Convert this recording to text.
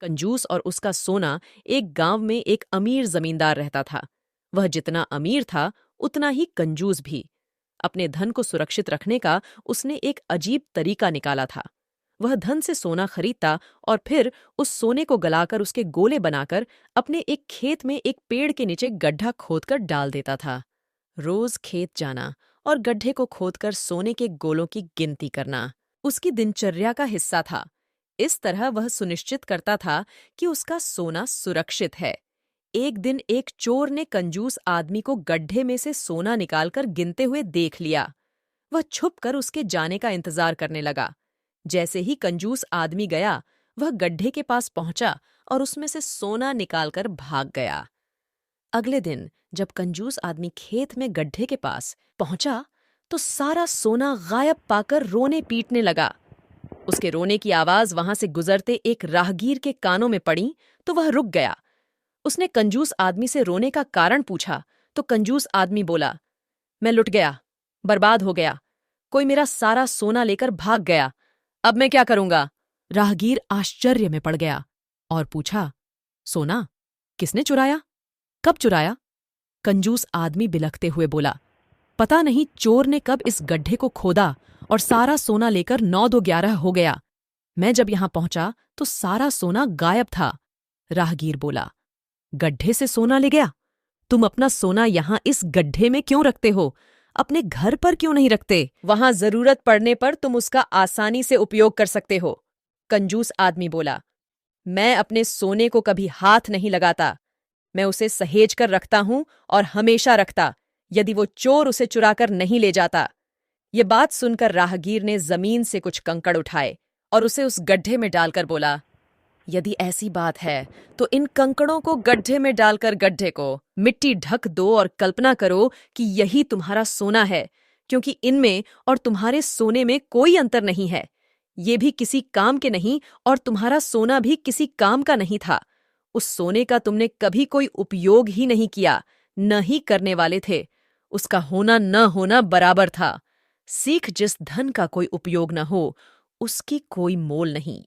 कंजूस और उसका सोना एक गांव में एक अमीर जमींदार रहता था। वह जितना अमीर था उतना ही कंजूस भी। अपने धन को सुरक्षित रखने का उसने एक अजीब तरीका निकाला था। वह धन से सोना खरीदता और फिर उस सोने को गलाकर उसके गोले बनाकर अपने एक खेत में एक पेड़ के नीचे गड्ढा खोदकर डाल देता था। रोज खेत जाना और गड्ढे को खोदकर सोने के गोलों की गिनती करना उसकी दिनचर्या का हिस्सा था। इस तरह वह सुनिश्चित करता था कि उसका सोना सुरक्षित है। एक दिन एक चोर ने कंजूस आदमी को गड्ढे में से सोना निकालकर गिनते हुए देख लिया। वह छुपकर उसके जाने का इंतजार करने लगा। जैसे ही कंजूस आदमी गया, वह गड्ढे के पास पहुंचा और उसमें से सोना निकालकर भाग गया। अगले दिन जब कंजूस आदमी खेत में गड्ढे के पास पहुंचा तो सारा सोना गायब पाकर रोने पीटने लगा। उसके रोने की आवाज वहां से गुजरते एक राहगीर के कानों में पड़ी तो वह रुक गया। उसने कंजूस आदमी से रोने का कारण पूछा तो कंजूस आदमी बोला, मैं लुट गया, बर्बाद हो गया, कोई मेरा सारा सोना लेकर भाग गया, अब मैं क्या करूंगा। राहगीर आश्चर्य में पड़ गया और पूछा, सोना किसने चुराया, कब चुराया। कंजूस आदमी बिलखते हुए बोला, पता नहीं चोर ने कब इस गड्ढे को खोदा और सारा सोना लेकर 9-2-11 हो गया। मैं जब यहां पहुंचा तो सारा सोना गायब था। राहगीर बोला, गड्ढे से सोना ले गया? तुम अपना सोना यहां इस गड्ढे में क्यों रखते हो? अपने घर पर क्यों नहीं रखते? वहां जरूरत पड़ने पर तुम उसका आसानी से उपयोग कर सकते हो। कंजूस आदमी बोला, मैं अपने सोने को कभी हाथ नहीं लगाता। मैं उसे सहेज कर रखता हूं और हमेशा रखता, यदि वो चोर उसे चुराकर नहीं ले जाता। ये बात सुनकर राहगीर ने जमीन से कुछ कंकड़ उठाए और उसे उस गड्ढे में डालकर बोला, यदि ऐसी बात है तो इन कंकड़ों को गड्ढे में डालकर गड्ढे को मिट्टी ढक दो और कल्पना करो कि यही तुम्हारा सोना है, क्योंकि इनमें और तुम्हारे सोने में कोई अंतर नहीं है। ये भी किसी काम के नहीं और तुम्हारा सोना भी किसी काम का नहीं था। उस सोने का तुमने कभी कोई उपयोग ही नहीं किया, न ही करने वाले थे। उसका होना न होना बराबर था। सीख जिस धन का कोई उपयोग न हो, उसकी कोई मोल नहीं।